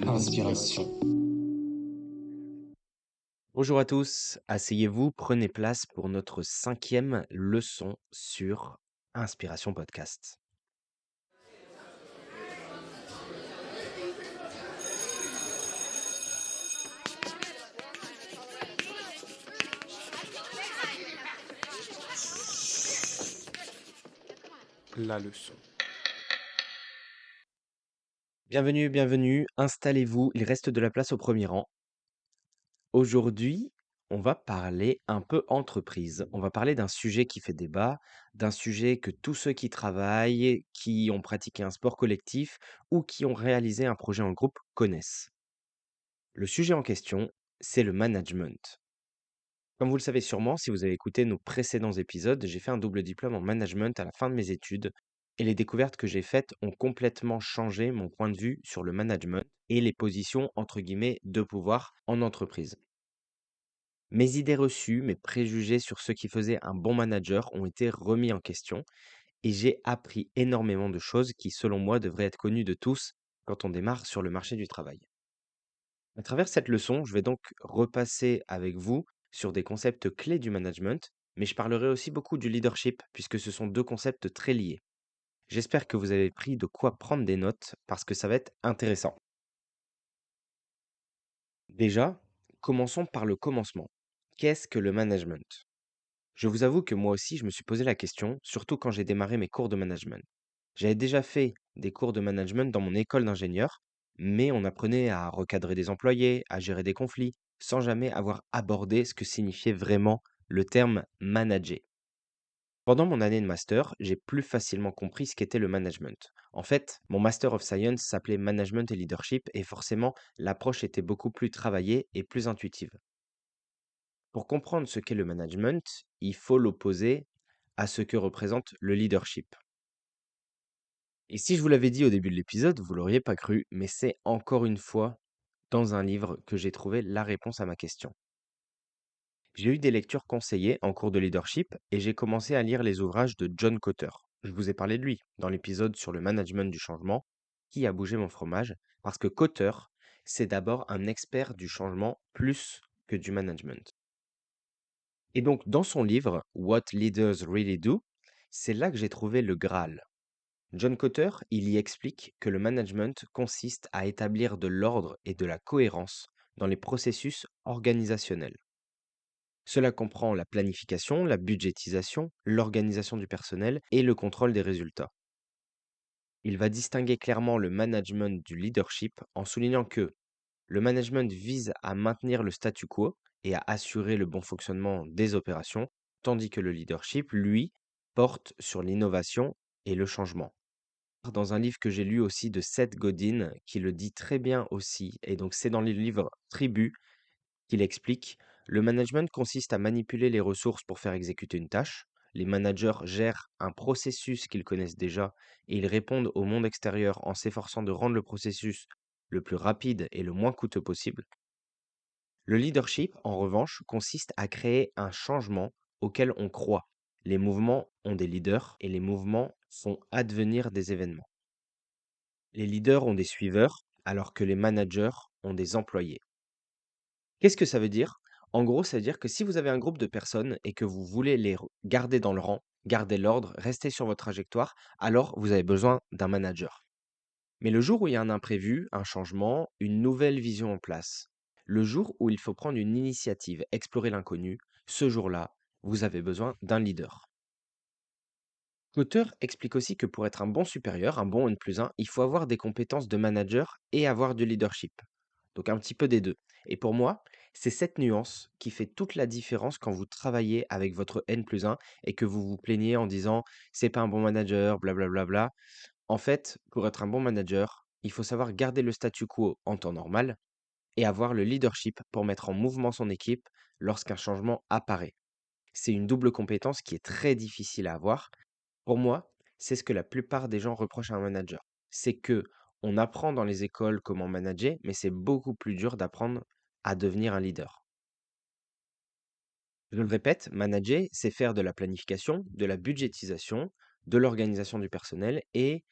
Inspiration. Bonjour à tous, asseyez-vous, prenez place pour notre 5e leçon sur Inspiration Podcast. La leçon. Bienvenue, bienvenue, installez-vous, il reste de la place au premier rang. Aujourd'hui, on va parler un peu entreprise. On va parler d'un sujet qui fait débat, d'un sujet que tous ceux qui travaillent, qui ont pratiqué un sport collectif ou qui ont réalisé un projet en groupe connaissent. Le sujet en question, c'est le management. Comme vous le savez sûrement, si vous avez écouté nos précédents épisodes, j'ai fait un double diplôme en management à la fin de mes études et les découvertes que j'ai faites ont complètement changé mon point de vue sur le management et les positions entre guillemets de pouvoir en entreprise. Mes idées reçues, mes préjugés sur ce qui faisait un bon manager ont été remis en question et j'ai appris énormément de choses qui, selon moi, devraient être connues de tous quand on démarre sur le marché du travail. À travers cette leçon, je vais donc repasser avec vous sur des concepts clés du management, mais je parlerai aussi beaucoup du leadership, puisque ce sont deux concepts très liés. J'espère que vous avez pris de quoi prendre des notes, parce que ça va être intéressant. Déjà, commençons par le commencement. Qu'est-ce que le management? Je vous avoue que moi aussi, je me suis posé la question, surtout quand j'ai démarré mes cours de management. J'avais déjà fait des cours de management dans mon école d'ingénieur, mais on apprenait à recadrer des employés, à gérer des conflits, sans jamais avoir abordé ce que signifiait vraiment le terme manager. Pendant mon année de master, j'ai plus facilement compris ce qu'était le management. En fait, mon Master of Science s'appelait Management et Leadership et forcément, l'approche était beaucoup plus travaillée et plus intuitive. Pour comprendre ce qu'est le management, il faut l'opposer à ce que représente le leadership. Et si je vous l'avais dit au début de l'épisode, vous l'auriez pas cru, mais c'est encore une fois dans un livre que j'ai trouvé la réponse à ma question. J'ai eu des lectures conseillées en cours de leadership et j'ai commencé à lire les ouvrages de John Kotter. Je vous ai parlé de lui dans l'épisode sur le management du changement, qui a bougé mon fromage, parce que Kotter, c'est d'abord un expert du changement plus que du management. Et donc, dans son livre What Leaders Really Do, c'est là que j'ai trouvé le Graal. John Kotter, il y explique que le management consiste à établir de l'ordre et de la cohérence dans les processus organisationnels. Cela comprend la planification, la budgétisation, l'organisation du personnel et le contrôle des résultats. Il va distinguer clairement le management du leadership en soulignant que le management vise à maintenir le statu quo et à assurer le bon fonctionnement des opérations, tandis que le leadership, lui, porte sur l'innovation et le changement. Dans un livre que j'ai lu aussi de Seth Godin, qui le dit très bien aussi, et donc c'est dans le livre Tribu qu'il explique, le management consiste à manipuler les ressources pour faire exécuter une tâche. Les managers gèrent un processus qu'ils connaissent déjà et ils répondent au monde extérieur en s'efforçant de rendre le processus le plus rapide et le moins coûteux possible. Le leadership, en revanche, consiste à créer un changement auquel on croit. Les mouvements ont des leaders et les mouvements font advenir des événements. Les leaders ont des suiveurs alors que les managers ont des employés. Qu'est-ce que ça veut dire? En gros, ça veut dire que si vous avez un groupe de personnes et que vous voulez garder dans le rang, garder l'ordre, rester sur votre trajectoire, alors vous avez besoin d'un manager. Mais le jour où il y a un imprévu, un changement, une nouvelle vision en place, le jour où il faut prendre une initiative, explorer l'inconnu, ce jour-là, vous avez besoin d'un leader. L'auteur explique aussi que pour être un bon supérieur, un bon N+1, il faut avoir des compétences de manager et avoir du leadership. Donc un petit peu des deux. Et pour moi, c'est cette nuance qui fait toute la différence quand vous travaillez avec votre N+1 et que vous vous plaignez en disant c'est pas un bon manager, blablabla. Bla, bla, bla. En fait, pour être un bon manager, il faut savoir garder le statu quo en temps normal et avoir le leadership pour mettre en mouvement son équipe lorsqu'un changement apparaît. C'est une double compétence qui est très difficile à avoir. Pour moi, c'est ce que la plupart des gens reprochent à un manager. C'est que on apprend dans les écoles comment manager, mais c'est beaucoup plus dur d'apprendre à devenir un leader. Je le répète, manager, c'est faire de la planification, de la budgétisation, de l'organisation du personnel et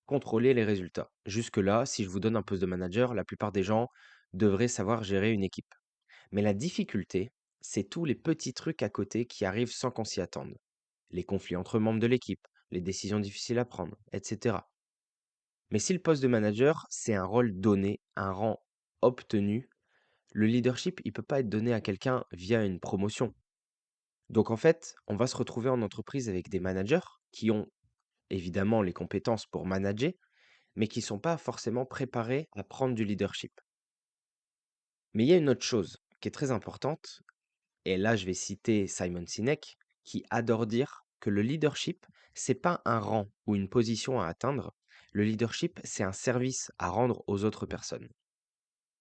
contrôler les résultats. Jusque-là, si je vous donne un poste de manager, la plupart des gens devraient savoir gérer une équipe. Mais la difficulté, c'est tous les petits trucs à côté qui arrivent sans qu'on s'y attende. Les conflits entre membres de l'équipe, les décisions difficiles à prendre, etc. Mais si le poste de manager, c'est un rôle donné, un rang obtenu, le leadership, il peut pas être donné à quelqu'un via une promotion. Donc en fait, on va se retrouver en entreprise avec des managers qui ont évidemment les compétences pour manager, mais qui sont pas forcément préparés à prendre du leadership. Mais il y a une autre chose qui est très importante, et là je vais citer Simon Sinek, qui adore dire que le leadership, c'est pas un rang ou une position à atteindre. Le leadership, c'est un service à rendre aux autres personnes.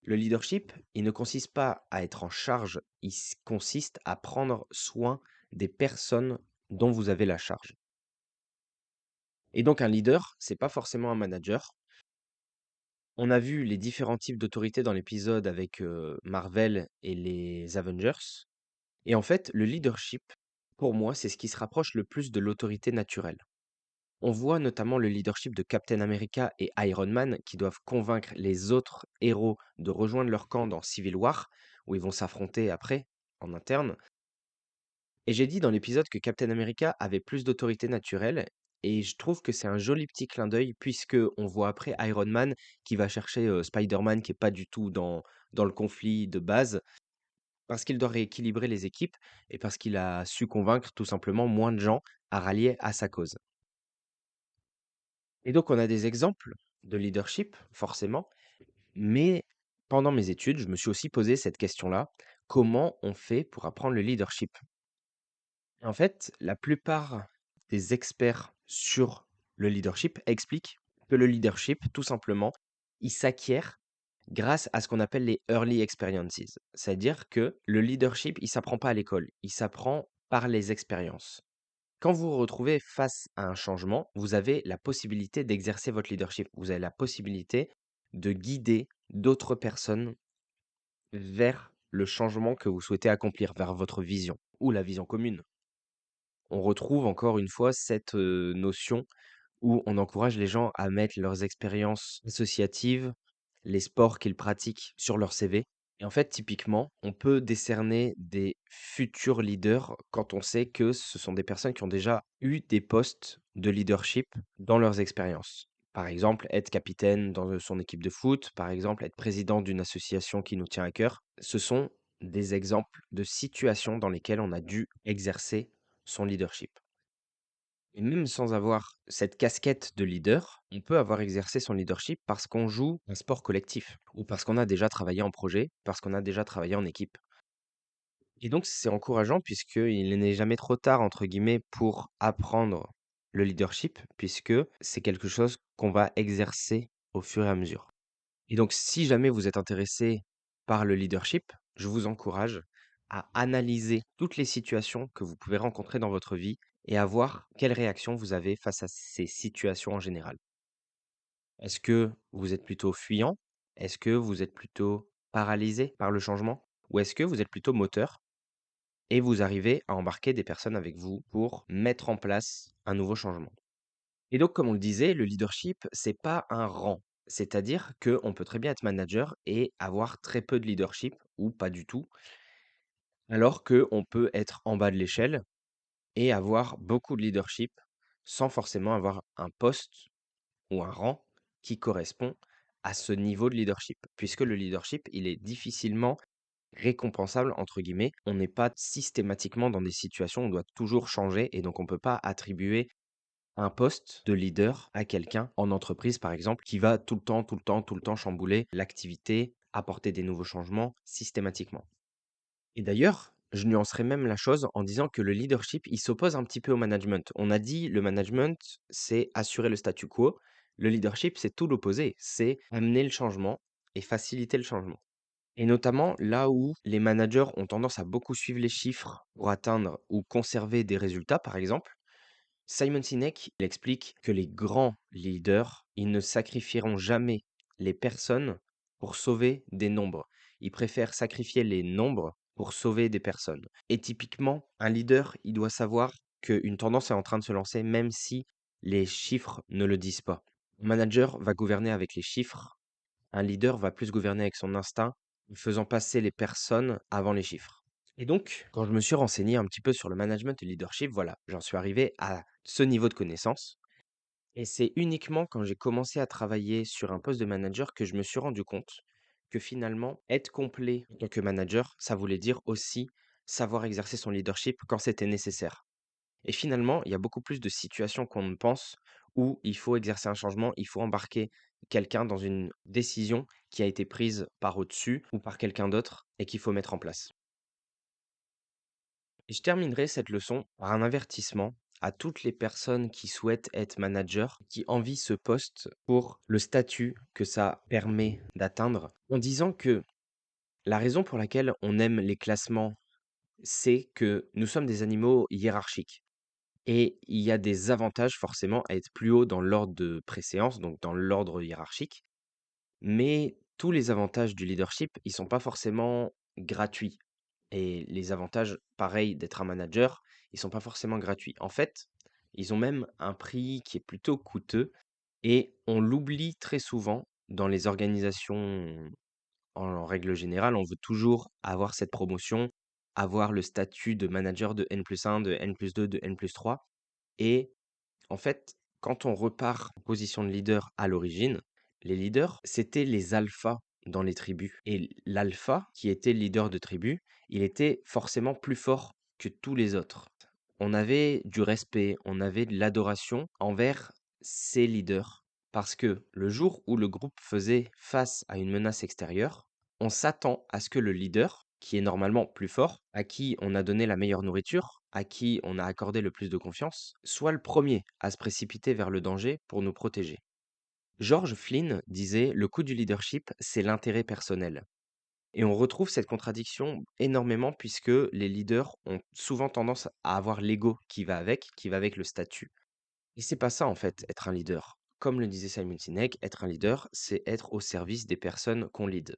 Le leadership, il ne consiste pas à être en charge, consiste à prendre soin des personnes dont vous avez la charge. Et donc un leader, c'est pas forcément un manager. On a vu les différents types d'autorité dans l'épisode avec Marvel et les Avengers. Et en fait, le leadership, pour moi, c'est ce qui se rapproche le plus de l'autorité naturelle. On voit notamment le leadership de Captain America et Iron Man qui doivent convaincre les autres héros de rejoindre leur camp dans Civil War, où ils vont s'affronter après, en interne. Et j'ai dit dans l'épisode que Captain America avait plus d'autorité naturelle, et je trouve que c'est un joli petit clin d'œil, puisque on voit après Iron Man qui va chercher Spider-Man qui est pas du tout dans le conflit de base, parce qu'il doit rééquilibrer les équipes et parce qu'il a su convaincre tout simplement moins de gens à rallier à sa cause. Et donc on a des exemples de leadership, forcément, mais pendant mes études, je me suis aussi posé cette question-là, comment on fait pour apprendre le leadership? En fait, la plupart des experts sur le leadership expliquent que le leadership, tout simplement, il s'acquiert grâce à ce qu'on appelle les early experiences. C'est-à-dire que le leadership, il s'apprend pas à l'école, il s'apprend par les expériences. Quand vous vous retrouvez face à un changement, vous avez la possibilité d'exercer votre leadership. Vous avez la possibilité de guider d'autres personnes vers le changement que vous souhaitez accomplir, vers votre vision ou la vision commune. On retrouve encore une fois cette notion où on encourage les gens à mettre leurs expériences associatives, les sports qu'ils pratiquent sur leur CV. Et en fait, typiquement, on peut décerner des futurs leaders quand on sait que ce sont des personnes qui ont déjà eu des postes de leadership dans leurs expériences. Par exemple, être capitaine dans son équipe de foot, par exemple, être président d'une association qui nous tient à cœur. Ce sont des exemples de situations dans lesquelles on a dû exercer son leadership. Et même sans avoir cette casquette de leader, on peut avoir exercé son leadership parce qu'on joue un sport collectif ou parce qu'on a déjà travaillé en projet, parce qu'on a déjà travaillé en équipe. Et donc, c'est encourageant puisqu'il n'est jamais trop tard, entre guillemets, pour apprendre le leadership, puisque c'est quelque chose qu'on va exercer au fur et à mesure. Et donc, si jamais vous êtes intéressé par le leadership, je vous encourage à analyser toutes les situations que vous pouvez rencontrer dans votre vie et à voir quelle réaction vous avez face à ces situations en général. Est-ce que vous êtes plutôt fuyant? Est-ce que vous êtes plutôt paralysé par le changement? Ou est-ce que vous êtes plutôt moteur et vous arrivez à embarquer des personnes avec vous pour mettre en place un nouveau changement? Et donc, comme on le disait, le leadership, c'est pas un rang. C'est-à-dire qu'on peut très bien être manager et avoir très peu de leadership ou pas du tout, alors qu'on peut être en bas de l'échelle et avoir beaucoup de leadership sans forcément avoir un poste ou un rang qui correspond à ce niveau de leadership. Puisque le leadership, il est difficilement récompensable, entre guillemets. On n'est pas systématiquement dans des situations où on doit toujours changer et donc on ne peut pas attribuer un poste de leader à quelqu'un en entreprise, par exemple, qui va tout le temps, tout le temps, tout le temps chambouler l'activité, apporter des nouveaux changements systématiquement. Et d'ailleurs, je nuancerais même la chose en disant que le leadership, il s'oppose un petit peu au management. On a dit le management, c'est assurer le statu quo. Le leadership, c'est tout l'opposé. C'est amener le changement et faciliter le changement. Et notamment là où les managers ont tendance à beaucoup suivre les chiffres pour atteindre ou conserver des résultats, par exemple, Simon Sinek, il explique que les grands leaders, ils ne sacrifieront jamais les personnes pour sauver des nombres. Ils préfèrent sacrifier les nombres pour sauver des personnes. Et typiquement, un leader, il doit savoir qu'une tendance est en train de se lancer, même si les chiffres ne le disent pas. Un manager va gouverner avec les chiffres, un leader va plus gouverner avec son instinct, faisant passer les personnes avant les chiffres. Et donc, quand je me suis renseigné un petit peu sur le management et le leadership, voilà, j'en suis arrivé à ce niveau de connaissance. Et c'est uniquement quand j'ai commencé à travailler sur un poste de manager que je me suis rendu compte que finalement, être complet en tant que manager, ça voulait dire aussi savoir exercer son leadership quand c'était nécessaire. Et finalement, il y a beaucoup plus de situations qu'on ne pense où il faut exercer un changement, il faut embarquer quelqu'un dans une décision qui a été prise par au-dessus ou par quelqu'un d'autre et qu'il faut mettre en place. Et je terminerai cette leçon par un avertissement à toutes les personnes qui souhaitent être manager, qui envient ce poste pour le statut que ça permet d'atteindre, en disant que la raison pour laquelle on aime les classements, c'est que nous sommes des animaux hiérarchiques. Et il y a des avantages forcément à être plus haut dans l'ordre de préséance, donc dans l'ordre hiérarchique. Mais tous les avantages du leadership, ils sont pas forcément gratuits. Et les avantages, pareil, d'être un manager, ils sont pas forcément gratuits. En fait, ils ont même un prix qui est plutôt coûteux et on l'oublie très souvent dans les organisations en règle générale. On veut toujours avoir cette promotion, avoir le statut de manager de N+1, de N+2, de N+3. Et en fait, quand on repart en position de leader à l'origine, les leaders, c'était les alphas dans les tribus. Et l'alpha, qui était le leader de tribu, il était forcément plus fort que tous les autres. On avait du respect, on avait de l'adoration envers ces leaders. Parce que le jour où le groupe faisait face à une menace extérieure, on s'attend à ce que le leader, qui est normalement plus fort, à qui on a donné la meilleure nourriture, à qui on a accordé le plus de confiance, soit le premier à se précipiter vers le danger pour nous protéger. George Flynn disait: le coût du leadership, c'est l'intérêt personnel. Et on retrouve cette contradiction énormément puisque les leaders ont souvent tendance à avoir l'ego qui va avec le statut. Et c'est pas ça en fait, être un leader. Comme le disait Simon Sinek, être un leader, c'est être au service des personnes qu'on lead.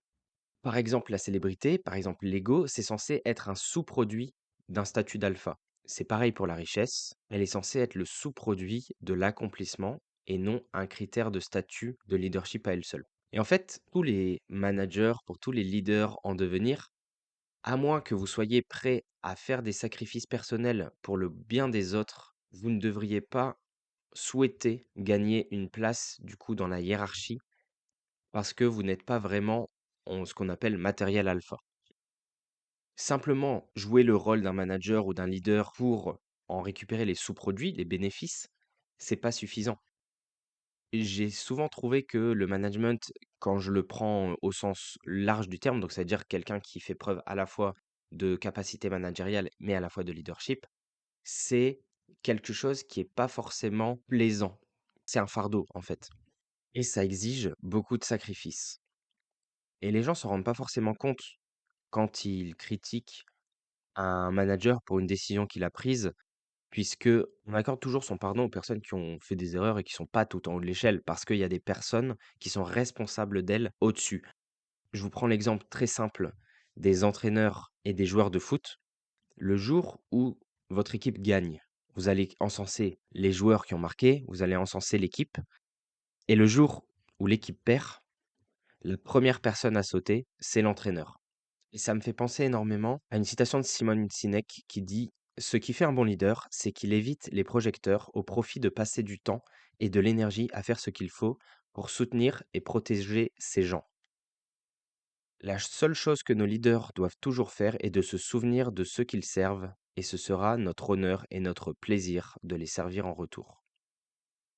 Par exemple, la célébrité, par exemple l'ego, c'est censé être un sous-produit d'un statut d'alpha. C'est pareil pour la richesse, elle est censée être le sous-produit de l'accomplissement et non un critère de statut de leadership à elle seule. Et en fait, tous les managers, pour tous les leaders en devenir, à moins que vous soyez prêt à faire des sacrifices personnels pour le bien des autres, vous ne devriez pas souhaiter gagner une place du coup dans la hiérarchie parce que vous n'êtes pas vraiment en ce qu'on appelle matériel alpha. Simplement jouer le rôle d'un manager ou d'un leader pour en récupérer les sous-produits, les bénéfices, c'est pas suffisant. J'ai souvent trouvé que le management, quand je le prends au sens large du terme, donc c'est-à-dire quelqu'un qui fait preuve à la fois de capacité managériale, mais à la fois de leadership, c'est quelque chose qui est pas forcément plaisant. C'est un fardeau, en fait. Et ça exige beaucoup de sacrifices. Et les gens s'en rendent pas forcément compte quand ils critiquent un manager pour une décision qu'il a prise, puisque on accorde toujours son pardon aux personnes qui ont fait des erreurs et qui sont pas tout en haut de l'échelle, parce qu'il y a des personnes qui sont responsables d'elles au-dessus. Je vous prends l'exemple très simple des entraîneurs et des joueurs de foot. Le jour où votre équipe gagne, vous allez encenser les joueurs qui ont marqué, vous allez encenser l'équipe, et le jour où l'équipe perd, la première personne à sauter, c'est l'entraîneur. Et ça me fait penser énormément à une citation de Simon Sinek qui dit: «Ce qui fait un bon leader, c'est qu'il évite les projecteurs au profit de passer du temps et de l'énergie à faire ce qu'il faut pour soutenir et protéger ses gens. La seule chose que nos leaders doivent toujours faire est de se souvenir de ceux qu'ils servent, et ce sera notre honneur et notre plaisir de les servir en retour.»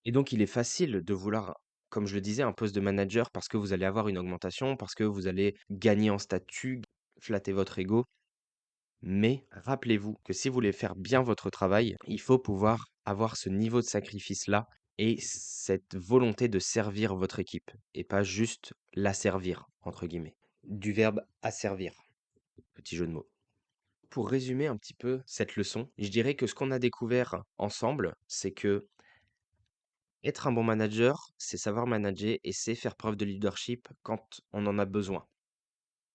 Et donc il est facile de vouloir, comme je le disais, un poste de manager parce que vous allez avoir une augmentation, parce que vous allez gagner en statut, flatter votre ego. Mais rappelez-vous que si vous voulez faire bien votre travail, il faut pouvoir avoir ce niveau de sacrifice-là et cette volonté de servir votre équipe et pas juste «la servir» entre guillemets. Du verbe «asservir», petit jeu de mots. Pour résumer un petit peu cette leçon, je dirais que ce qu'on a découvert ensemble, c'est que être un bon manager, c'est savoir manager et c'est faire preuve de leadership quand on en a besoin.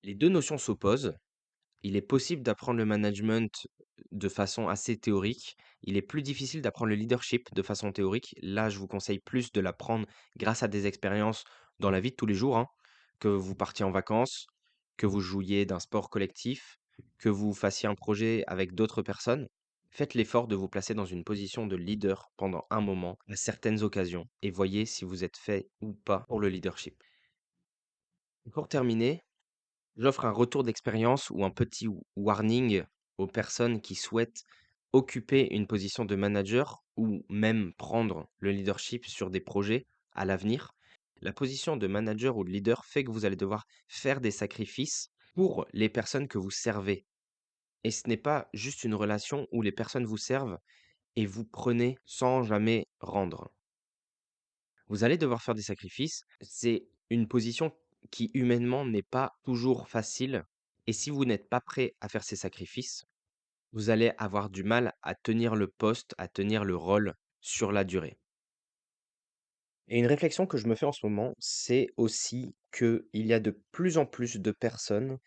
Les 2 notions s'opposent. il est possible d'apprendre le management de façon assez théorique. Il est plus difficile d'apprendre le leadership de façon théorique. Là, je vous conseille plus de l'apprendre grâce à des expériences dans la vie de tous les jours, hein. Que vous partiez en vacances, que vous jouiez d'un sport collectif, que vous fassiez un projet avec d'autres personnes. Faites l'effort de vous placer dans une position de leader pendant un moment, à certaines occasions, et voyez si vous êtes fait ou pas pour le leadership. Pour terminer, j'offre un retour d'expérience ou un petit warning aux personnes qui souhaitent occuper une position de manager ou même prendre le leadership sur des projets à l'avenir. La position de manager ou de leader fait que vous allez devoir faire des sacrifices pour les personnes que vous servez. Et ce n'est pas juste une relation où les personnes vous servent et vous prenez sans jamais rendre. Vous allez devoir faire des sacrifices. C'est une position qui humainement n'est pas toujours facile. Et si vous n'êtes pas prêt à faire ces sacrifices, vous allez avoir du mal à tenir le poste, à tenir le rôle sur la durée. Et une réflexion que je me fais en ce moment, c'est aussi qu'il y a de plus en plus de personnes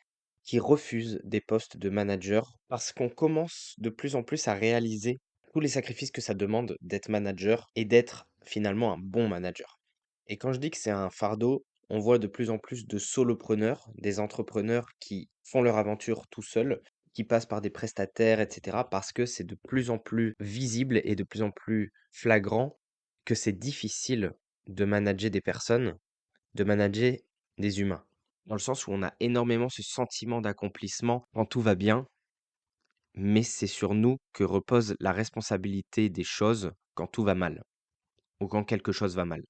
qui refusent des postes de manager parce qu'on commence de plus en plus à réaliser tous les sacrifices que ça demande d'être manager et d'être finalement un bon manager. Et quand je dis que c'est un fardeau, on voit de plus en plus de solopreneurs, des entrepreneurs qui font leur aventure tout seuls, qui passent par des prestataires, etc. parce que c'est de plus en plus visible et de plus en plus flagrant que c'est difficile de manager des personnes, de manager des humains. Dans le sens où on a énormément ce sentiment d'accomplissement quand tout va bien, mais c'est sur nous que repose la responsabilité des choses quand tout va mal ou quand quelque chose va mal.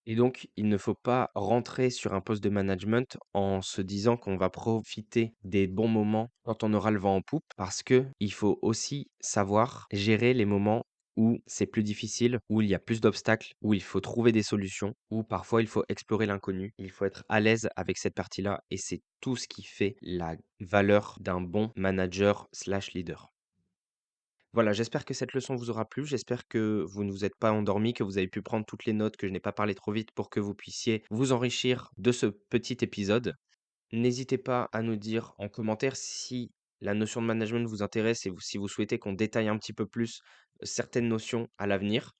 Et donc, il ne faut pas rentrer sur un poste de management en se disant qu'on va profiter des bons moments quand on aura le vent en poupe, parce que il faut aussi savoir gérer les moments où c'est plus difficile, où il y a plus d'obstacles, où il faut trouver des solutions, où parfois il faut explorer l'inconnu. Il faut être à l'aise avec cette partie-là et c'est tout ce qui fait la valeur d'un bon manager slash leader. Voilà, j'espère que cette leçon vous aura plu. J'espère que vous ne vous êtes pas endormi, que vous avez pu prendre toutes les notes, que je n'ai pas parlé trop vite pour que vous puissiez vous enrichir de ce petit épisode. N'hésitez pas à nous dire en commentaire si la notion de management vous intéresse et si vous souhaitez qu'on détaille un petit peu plus certaines notions à l'avenir.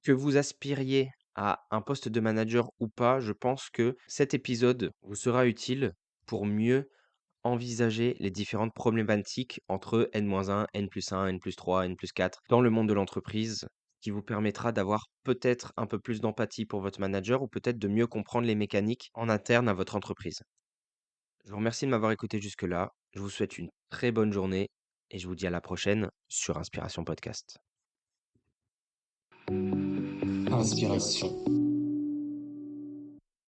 Que vous aspiriez à un poste de manager ou pas, je pense que cet épisode vous sera utile pour mieux envisager les différentes problématiques entre N-1, N+1, N+3, N+4 dans le monde de l'entreprise, qui vous permettra d'avoir peut-être un peu plus d'empathie pour votre manager ou peut-être de mieux comprendre les mécaniques en interne à votre entreprise. Je vous remercie de m'avoir écouté jusque-là. Je vous souhaite une très bonne journée et je vous dis à la prochaine sur Inspiration Podcast. Inspiration.